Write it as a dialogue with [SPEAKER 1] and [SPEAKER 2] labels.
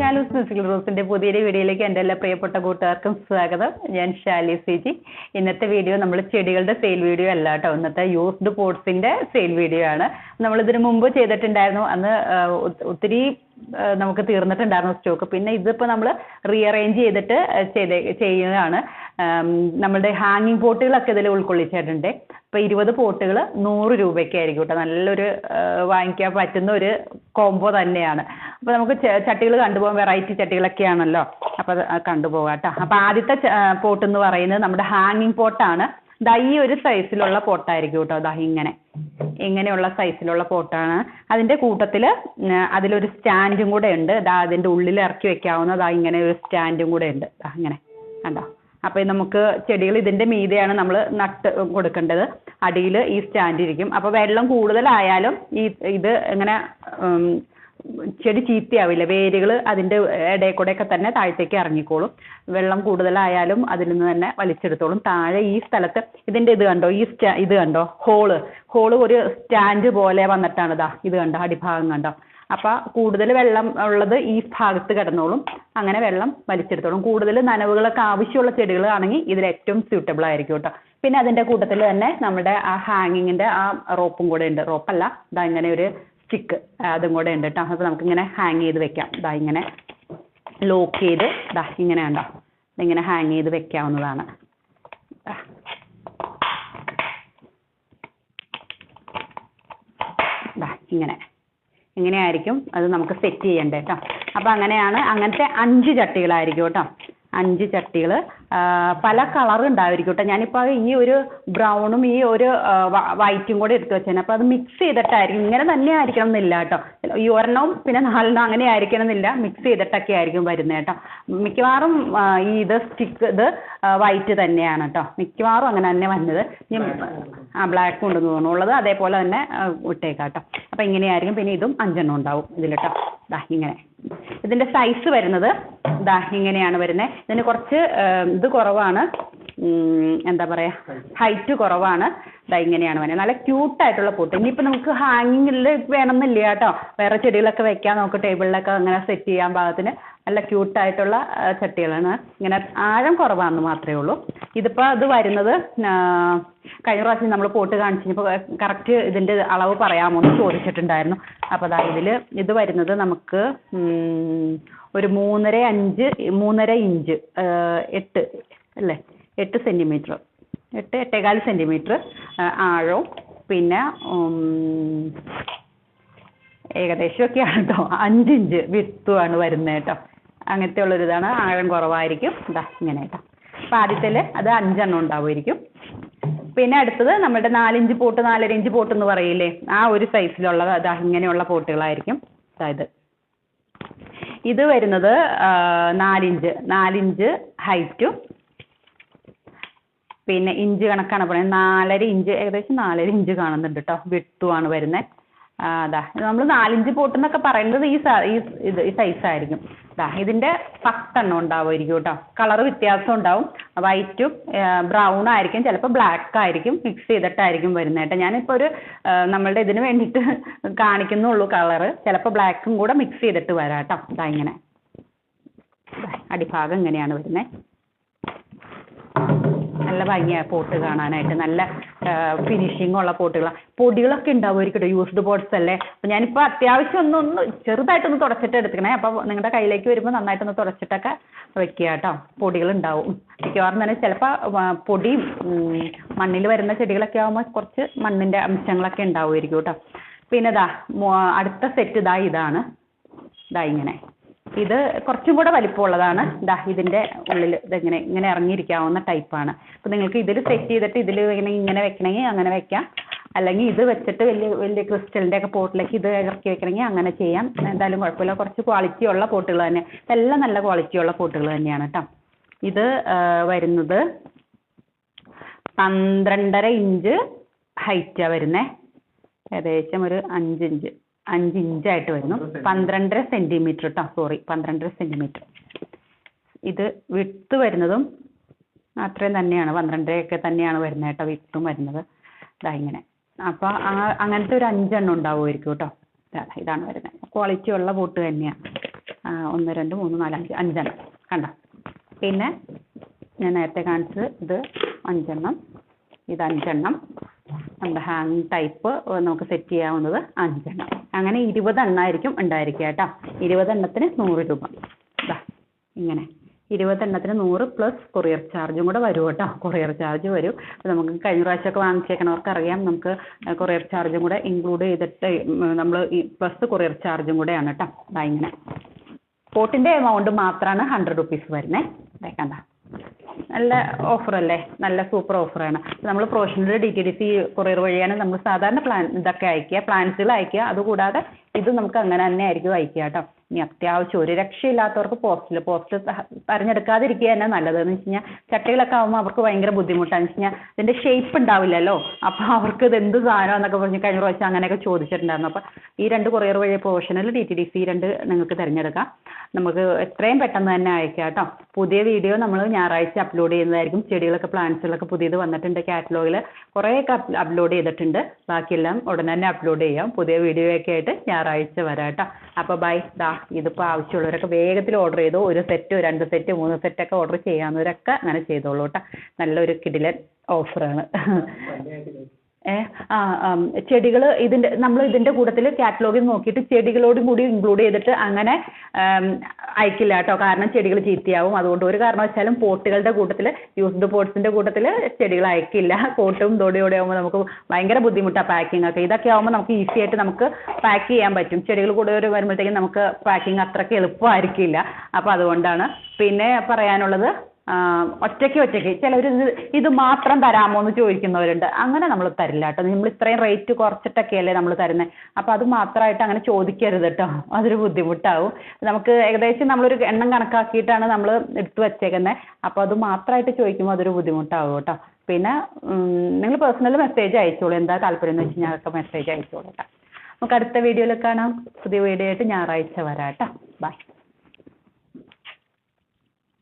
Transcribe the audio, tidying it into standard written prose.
[SPEAKER 1] Shalu's musical റോസിന്റെ പുതിയൊരു വീഡിയോയിലേക്ക് എൻ്റെ എല്ലാ പ്രിയപ്പെട്ട കൂട്ടുകാർക്കും സ്വാഗതം. ഞാൻ ഷാലി സിജി. ഇന്നത്തെ വീഡിയോ നമ്മൾ ചെടികളുടെ സെയിൽ വീഡിയോ അല്ല കേട്ടോ, ഇന്നത്തെ യൂസ്ഡ് പോട്ട്സിന്റെ സെയിൽ വീഡിയോ ആണ്. നമ്മൾ ഇതിനു മുമ്പ് ചെയ്തിട്ടുണ്ടായിരുന്നു, അന്ന് ഒത്തിരി നമുക്ക് തീർന്നിട്ടുണ്ടായിരുന്നു സ്റ്റോക്ക്. പിന്നെ ഇതിപ്പോൾ നമ്മൾ റീഅറേഞ്ച് ചെയ്തിട്ട് ചെയ്യുന്നതാണ്. നമ്മളുടെ ഹാങ്ങിങ് പോട്ടുകളൊക്കെ ഇതിൽ ഉൾക്കൊള്ളിച്ചിട്ടുണ്ട്. ഇപ്പോൾ 20 പോട്ടുകൾ 100 രൂപയ്ക്കായിരിക്കും കേട്ടോ. നല്ലൊരു വാങ്ങിക്കാൻ പറ്റുന്ന ഒരു കോംബോ തന്നെയാണ്. അപ്പോൾ നമുക്ക് ചട്ടികൾ കണ്ടുപോകാം, വെറൈറ്റി ചട്ടികളൊക്കെയാണല്ലോ, അപ്പോൾ അത് കണ്ടുപോകാം കേട്ടോ. അപ്പോൾ ആദ്യത്തെ പോട്ട് എന്ന് പറയുന്നത് നമ്മുടെ ഹാങ്ങിങ് പോട്ടാണ്. ദാ ഈ ഒരു സൈസിലുള്ള പോട്ടായിരിക്കും കേട്ടോ. ദാ ഇങ്ങനെയുള്ള സൈസിലുള്ള പോട്ടാണ്. അതിൻ്റെ കൂട്ടത്തിൽ അതിലൊരു സ്റ്റാൻഡും കൂടെ ഉണ്ട്. ദാ അതിൻ്റെ ഉള്ളിൽ ഇറക്കി വെക്കാവുന്ന ഇങ്ങനെ ഒരു സ്റ്റാൻഡും കൂടെ ഉണ്ട്. ഇങ്ങനെ കണ്ടോ. അപ്പോൾ നമുക്ക് ചെടികൾ ഇതിൻ്റെ മീതെയാണ് നമ്മൾ നട്ട് കൊടുക്കേണ്ടത്. അടിയിൽ ഈ സ്റ്റാൻഡ് ഇരിക്കും. അപ്പോൾ വെള്ളം കൂടുതലായാലും ഇത് ഇങ്ങനെ ചെടി ചീത്തയാവില്ല. വേരുകൾ അതിൻ്റെ ഇടയിൽ കൂടെയൊക്കെ തന്നെ താഴത്തേക്ക് ഇറങ്ങിക്കോളും. വെള്ളം കൂടുതലായാലും അതിൽ നിന്ന് തന്നെ വലിച്ചെടുത്തോളും. താഴെ ഈ സ്ഥലത്ത് ഇതിൻ്റെ ഇത് കണ്ടോ, ഇത് കണ്ടോ, ഹോള് ഒരു സ്റ്റാൻഡ് പോലെ വന്നിട്ടാണ് ഇത് കണ്ടോ, അടിഭാഗം കണ്ടോ. അപ്പോൾ കൂടുതൽ വെള്ളം ഉള്ളത് ഈ ഭാഗത്ത് കിടന്നോളും. അങ്ങനെ വെള്ളം വലിച്ചെടുത്തോളും. കൂടുതൽ നനവുകളൊക്കെ ആവശ്യമുള്ള ചെടികളാണെങ്കിൽ ഇതിൽ ഏറ്റവും സ്യൂട്ടബിൾ ആയിരിക്കും കേട്ടോ. പിന്നെ അതിൻ്റെ കൂട്ടത്തിൽ തന്നെ നമ്മുടെ ആ ഹാങ്ങിങ്ങിൻ്റെ ആ റോപ്പും കൂടെ ഉണ്ട്. റോപ്പല്ല, ഇങ്ങനെ ഒരു സ്റ്റിക്ക് അതും കൂടെ ഉണ്ട് കേട്ടോ. അപ്പോൾ നമുക്കിങ്ങനെ ഹാങ് ചെയ്ത് വെക്കാം. ഇങ്ങനെ ലോക്ക് ചെയ്ത് ഇങ്ങനെ ഉണ്ടോ, ഇങ്ങനെ ഹാങ് ചെയ്ത് വെക്കാവുന്നതാണ്. ഇങ്ങനെയായിരിക്കും അത് നമുക്ക് സെറ്റ് ചെയ്യണ്ടേ കേട്ടോ. അപ്പോൾ അങ്ങനത്തെ 5 ചട്ടികളായിരിക്കും കേട്ടോ. 5 ചട്ടികൾ പല കളർ ഉണ്ടായിരിക്കും കേട്ടോ. ഞാനിപ്പോൾ ഈ ഒരു ബ്രൗണും ഈ ഒരു വൈറ്റും കൂടെ എടുത്ത് വെച്ചേനെ. അപ്പോൾ അത് മിക്സ് ചെയ്തിട്ടായിരിക്കും. ഇങ്ങനെ തന്നെ ആയിരിക്കണം എന്നില്ല കേട്ടോ. ഈ ഒരെണ്ണവും പിന്നെ 4 അങ്ങനെ ആയിരിക്കണം എന്നില്ല. മിക്സ് ചെയ്തിട്ടൊക്കെ ആയിരിക്കും വരുന്നത് കേട്ടോ. മിക്കവാറും ഇത് വൈറ്റ് തന്നെയാണ് കേട്ടോ. മിക്കവാറും അങ്ങനെ തന്നെ വന്നത്. ബ്ലാക്ക് ഉണ്ടെന്ന് തോന്നുന്നു ഉള്ളത്. അതേപോലെ തന്നെ ഇട്ടേക്കാം കേട്ടോ. അപ്പോൾ ഇങ്ങനെയായിരിക്കും. പിന്നെ ഇതും 5 എണ്ണം ഉണ്ടാവും ഇതിൽ കേട്ടോ. ഇങ്ങനെ ഇതിൻ്റെ സൈസ് വരുന്നത് ഇങ്ങനെയാണ് വരുന്നത്. ഇതിന് കുറച്ച് ഇത് കുറവാണ്, എന്താ പറയുക, ഹൈറ്റ് കുറവാണ്. ഇങ്ങനെയാണ് വരുന്നത്. നല്ല ക്യൂട്ടായിട്ടുള്ള പോട്ട്. ഇനിയിപ്പോൾ നമുക്ക് ഹാങ്ങിങ്ങിൽ വേണമെന്നില്ല കേട്ടോ. വേറെ ചെടികളൊക്കെ വെക്കാൻ നമുക്ക് ടേബിളിലൊക്കെ അങ്ങനെ സെറ്റ് ചെയ്യാൻ പാകത്തിന് നല്ല ക്യൂട്ടായിട്ടുള്ള ചട്ടികളാണ്. ഇങ്ങനെ ആഴം കുറവാണെന്ന് മാത്രമേ ഉള്ളൂ. ഇതിപ്പോൾ അത് വരുന്നത് കഴിഞ്ഞ പ്രാവശ്യം നമ്മൾ പോട്ട് കാണിച്ചപ്പോൾ കറക്റ്റ് ഇതിൻ്റെ അളവ് പറയാമോ എന്ന് ചോദിച്ചിട്ടുണ്ടായിരുന്നു. അപ്പോൾ ഇത് വരുന്നത് നമുക്ക് ഒരു 3.5 ഇഞ്ച് 8 സെൻറ്റിമീറ്റർ 8.25 സെൻറ്റിമീറ്റർ ആഴവും പിന്നെ ഏകദേശമൊക്കെയാണ് കേട്ടോ. 5 ഇഞ്ച് വിട്ടുമാണ് വരുന്നത് കേട്ടോ. അങ്ങനത്തെ ഉള്ളൊരിതാണ്. ആഴം കുറവായിരിക്കും. ഇങ്ങനെ കേട്ടോ. അപ്പോൾ ആദ്യത്തിൽ അത് 5 എണ്ണം ഉണ്ടാവുമായിരിക്കും. പിന്നെ അടുത്തത് നമ്മുടെ 4 ഇഞ്ച് പോട്ട് 4.5 ഇഞ്ച് പോട്ട് എന്ന് പറയില്ലേ, ആ ഒരു സൈസിലുള്ള ഇങ്ങനെയുള്ള പോട്ടുകളായിരിക്കും. ഇത് വരുന്നത് 4 ഇഞ്ച് ഹൈറ്റും പിന്നെ ഇഞ്ച് കണക്കാണ് പറയുന്നത്. 4.5 ഇഞ്ച്, ഏകദേശം 4.5 ഇഞ്ച് കാണുന്നുണ്ട് കേട്ടോ. വിട്ടുമാണ് വരുന്നത്. നമ്മൾ 4 ഇഞ്ച് പോട്ടെന്നൊക്കെ പറയുന്നത് ഈ സൈസായിരിക്കും. ഇതിൻ്റെ 10 എണ്ണം ഉണ്ടാവുമായിരിക്കും കേട്ടോ. കളർ വ്യത്യാസം ഉണ്ടാവും. വൈറ്റും ബ്രൗൺ ആയിരിക്കും, ചിലപ്പോൾ ബ്ലാക്ക് ആയിരിക്കും. മിക്സ് ചെയ്തിട്ടായിരിക്കും വരുന്നത് കേട്ടോ. ഞാനിപ്പോൾ ഒരു നമ്മളുടെ ഇതിന് വേണ്ടിയിട്ട് കാണിക്കുന്നുള്ളൂ കളറ്. ചിലപ്പോൾ ബ്ലാക്കും കൂടെ മിക്സ് ചെയ്തിട്ട് വരാം കേട്ടോ. ഇങ്ങനെ അടിഭാഗം ഇങ്ങനെയാണ് വരുന്നത്. നല്ല ഭംഗിയാണ് പോട്ട് കാണാനായിട്ട്. നല്ല ഫിനിഷിംഗ് ഉള്ള പോട്ടുകളാണ്. പൊടികളൊക്കെ ഉണ്ടാവുമായിരിക്കും കേട്ടോ. യൂസ്ഡ് പോട്ട്സ് അല്ലേ. അപ്പോൾ ഞാനിപ്പോൾ അത്യാവശ്യം ഒന്ന് ചെറുതായിട്ടൊന്ന് തുടച്ചിട്ട് എടുക്കണേ. അപ്പോൾ നിങ്ങളുടെ കയ്യിലേക്ക് വരുമ്പോൾ നന്നായിട്ടൊന്ന് തുടച്ചിട്ടൊക്കെ വെക്കുക കേട്ടോ. പൊടികളുണ്ടാവും മിക്കവാറും തന്നെ. ചിലപ്പോൾ പൊടിയും മണ്ണിൽ വരുന്ന ചെടികളൊക്കെ ആകുമ്പോൾ കുറച്ച് മണ്ണിൻ്റെ അംശങ്ങളൊക്കെ ഉണ്ടാവുമായിരിക്കും കേട്ടോ. പിന്നെ അടുത്ത സെറ്റ് ഇതാണ്. ഇങ്ങനെ ഇത് കുറച്ചും കൂടെ വലിപ്പമുള്ളതാണ്. ഇതിൻ്റെ ഉള്ളിൽ ഇങ്ങനെ ഇറങ്ങിയിരിക്കാവുന്ന ടൈപ്പാണ്. അപ്പോൾ നിങ്ങൾക്ക് ഇതിൽ സെറ്റ് ചെയ്തിട്ട് ഇതിൽ ഇങ്ങനെ വെക്കണമെങ്കിൽ അങ്ങനെ വെക്കാം. അല്ലെങ്കിൽ ഇത് വെച്ചിട്ട് വലിയ ക്രിസ്റ്റലിൻ്റെ ഒക്കെ പോട്ടിലേക്ക് ഇത് ഇറക്കി വെക്കണമെങ്കിൽ അങ്ങനെ ചെയ്യാം. എന്തായാലും കുഴപ്പമില്ല. കുറച്ച് ക്വാളിറ്റിയുള്ള പോട്ടുകൾ തന്നെ. എല്ലാം നല്ല ക്വാളിറ്റിയുള്ള പോട്ടുകൾ തന്നെയാണ് കേട്ടോ. ഇത് വരുന്നത് 12.5 ഇഞ്ച് ഹൈറ്റാണ് വരുന്നത്. ഏകദേശം ഒരു 5 ഇഞ്ചായിട്ട് വരുന്നു. 12.5 സെൻറ്റിമീറ്റർ കേട്ടോ. 12.5 സെൻറ്റിമീറ്റർ. ഇത് വിട്ട് വരുന്നതും അത്രയും തന്നെയാണ്. 12.5 തന്നെയാണ് വരുന്നത് കേട്ടോ. വിട്ടും വരുന്നത് ഇങ്ങനെ. അപ്പോൾ അങ്ങനത്തെ ഒരു 5 എണ്ണം ഉണ്ടാവുമായിരിക്കും കേട്ടോ. ഇതാണ് വരുന്നത്. ക്വാളിറ്റി ഉള്ള പോട്ട് തന്നെയാണ്. 1 2 3 4 5 5 കണ്ടോ. പിന്നെ ഞാൻ നേരത്തെ കാണിച്ചത് ഇത് 5 ഇത് 5 നമ്മുടെ ഹാങ് ടൈപ്പ് നമുക്ക് സെറ്റ് ചെയ്യാവുന്നത് 5 അങ്ങനെ 20 ആയിരിക്കും ഉണ്ടായിരിക്കുക കേട്ടോ. 20 100 രൂപ. ഇങ്ങനെ 20 100 പ്ലസ് കൊറിയർ ചാർജും കൂടെ വരും കേട്ടോ. കൊറിയർ ചാർജ് വരും. അപ്പോൾ നമുക്ക് കഴിഞ്ഞ പ്രാവശ്യമൊക്കെ വാങ്ങിച്ചേക്കണവർക്ക് അറിയാം, നമുക്ക് കൊറിയർ ചാർജും കൂടെ ഇൻക്ലൂഡ് ചെയ്തിട്ട് നമ്മൾ ഈ പ്ലസ് കൊറിയർ ചാർജും കൂടെയാണ് കേട്ടോ. ഇങ്ങനെ പോട്ടിൻ്റെ എമൗണ്ട് മാത്രമാണ് 100 റുപ്പീസ് വരുന്നത്. കണ്ട നല്ല ഓഫറല്ലേ, നല്ല സൂപ്പർ ഓഫറാണ്. നമ്മൾ പ്രൊഫഷണൽ DTDC കൊറിയർ വഴിയാണ് നമ്മൾ സാധാരണ ഇതൊക്കെ അയക്കുക, പ്ലാൻസുകൾ അയക്കുക. അതുകൂടാതെ ഇത് നമുക്ക് അങ്ങനെ തന്നെ ആയിരിക്കും അയക്കുക കേട്ടോ. ഇനി അത്യാവശ്യം ഒരു രക്ഷയില്ലാത്തവർക്ക് പോസ്റ്റ് തിരഞ്ഞെടുക്കാതിരിക്കുക തന്നെ നല്ലതെന്ന് വെച്ച് കഴിഞ്ഞാൽ ചട്ടികളൊക്കെ ആകുമ്പോൾ അവർക്ക് ഭയങ്കര ബുദ്ധിമുട്ടാണെന്ന് വെച്ച് കഴിഞ്ഞാൽ ഇതിൻ്റെ ഷേപ്പ് ഉണ്ടാവില്ലല്ലോ. അപ്പോൾ അവർക്ക് ഇത് എന്ത് സാധനം എന്നൊക്കെ പറഞ്ഞ് കഴിഞ്ഞ പ്രാവശ്യം അങ്ങനെയൊക്കെ ചോദിച്ചിട്ടുണ്ടായിരുന്നു. അപ്പോൾ ഈ 2 കൊറിയർ വഴി പ്രൊഫഷണൽ DTDC 2 നിങ്ങൾക്ക് തിരഞ്ഞെടുക്കാം. നമുക്ക് എത്രയും പെട്ടെന്ന് തന്നെ അയക്കാം കേട്ടോ. പുതിയ വീഡിയോ നമ്മൾ ഞായറാഴ്ച അപ്ലോഡ് ചെയ്യുന്നതായിരിക്കും. ചെടികളൊക്കെ പ്ലാന്റ്സുകളൊക്കെ പുതിയത് വന്നിട്ടുണ്ട്. കാറ്റലോഗിൽ കുറേയൊക്കെ അപ്ലോഡ് ചെയ്തിട്ടുണ്ട്. ബാക്കിയെല്ലാം ഉടനെ തന്നെ അപ്ലോഡ് ചെയ്യാം. പുതിയ വീഡിയോ ഒക്കെ ആയിട്ട് ഞായറാഴ്ച വരാം കേട്ടോ. അപ്പോൾ ബൈ. ഇതിപ്പോൾ ആവശ്യമുള്ളവരൊക്കെ വേഗത്തിൽ ഓർഡർ ചെയ്തു. 1 സെറ്റ് 2 സെറ്റ് 3 സെറ്റൊക്കെ ഓർഡർ ചെയ്യാവുന്നവരൊക്കെ അങ്ങനെ ചെയ്തോളൂ കേട്ടോ. നല്ലൊരു കിടിലൻ ഓഫറാണ്. ചെടികൾ നമ്മൾ ഇതിൻ്റെ കൂട്ടത്തിൽ കാറ്റലോഗിൽ നോക്കിയിട്ട് ചെടികളോടും കൂടി ഇൻക്ലൂഡ് ചെയ്തിട്ട് അങ്ങനെ അയക്കില്ല കേട്ടോ. കാരണം ചെടികൾ ചീത്തയാവും. അതുകൊണ്ട് ഒരു കാരണവശാലും പോട്ടുകളുടെ കൂട്ടത്തിൽ, യൂസ്ഡ് പോട്ട്സിൻ്റെ കൂട്ടത്തിൽ ചെടികൾ അയക്കില്ല. പോട്ടും തോടിയോടെ ആകുമ്പോൾ നമുക്ക് ഭയങ്കര ബുദ്ധിമുട്ടാണ് പാക്കിംഗ് ഒക്കെ. ഇതൊക്കെ ആകുമ്പോൾ നമുക്ക് ഈസി ആയിട്ട് നമുക്ക് പാക്ക് ചെയ്യാൻ പറ്റും. ചെടികൾ കൂടുതൽ വരുമ്പോഴത്തേക്കും നമുക്ക് പാക്കിംഗ് അത്രയ്ക്ക് എളുപ്പമായിരിക്കില്ല. അപ്പോൾ അതുകൊണ്ടാണ്. പിന്നെ പറയാനുള്ളത്, ഒറ്റയ്ക്ക് ചിലർ ഇത് മാത്രം തരാമോ എന്ന് ചോദിക്കുന്നവരുണ്ട്. അങ്ങനെ നമ്മൾ തരില്ല കേട്ടോ. നമ്മൾ ഇത്രയും റേറ്റ് കുറച്ചിട്ടൊക്കെയല്ലേ നമ്മൾ തരുന്നത്. അപ്പോൾ അത് മാത്രമായിട്ട് അങ്ങനെ ചോദിക്കരുത് കേട്ടോ. അതൊരു ബുദ്ധിമുട്ടാവും. നമുക്ക് ഏകദേശം നമ്മളൊരു എണ്ണം കണക്കാക്കിയിട്ടാണ് നമ്മൾ എടുത്തു വച്ചേക്കുന്നത്. അപ്പോൾ അത് മാത്രമായിട്ട് ചോദിക്കുമ്പോൾ അതൊരു ബുദ്ധിമുട്ടാവും കേട്ടോ. പിന്നെ നിങ്ങൾ പേഴ്സണൽ മെസ്സേജ് അയച്ചോളൂ. എന്താ താല്പര്യം എന്ന് വെച്ച് കഴിഞ്ഞാൽ മെസ്സേജ് അയച്ചോളൂ കേട്ടോ. നമുക്ക് അടുത്ത വീഡിയോയിൽ കാണാം. പുതിയ വീഡിയോ ആയിട്ട് ഞായറാഴ്ച വരാം കേട്ടോ. ബൈ.